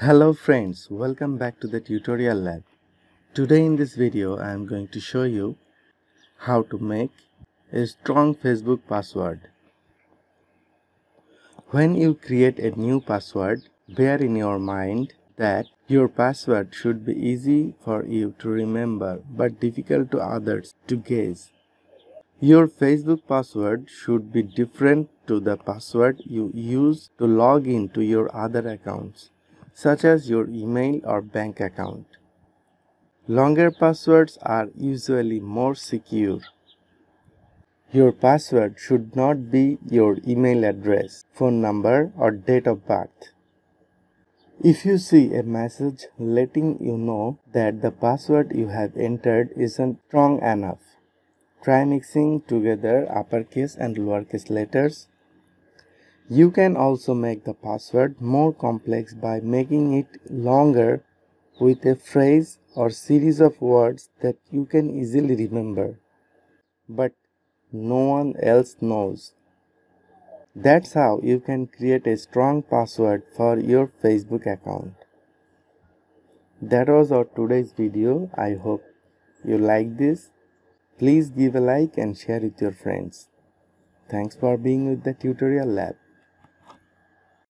Hello friends, welcome back to the tutorial lab. Today in this video I am going to show you how to make a strong Facebook password. When you create a new password, bear in your mind that your password should be easy for you to remember but difficult to others to guess. Your Facebook password should be different to the password you use to log in to your other accounts, such as your email or bank account. Longer passwords are usually more secure. Your password should not be your email address, phone number, or date of birth. If you see a message letting you know that the password you have entered isn't strong enough, try mixing together uppercase and lowercase letters. You can also make the password more complex by making it longer with a phrase or series of words that you can easily remember, but no one else knows. That's how you can create a strong password for your Facebook account. That was our today's video. I hope you like this. Please give a like and share with your friends. Thanks for being with the tutorial lab.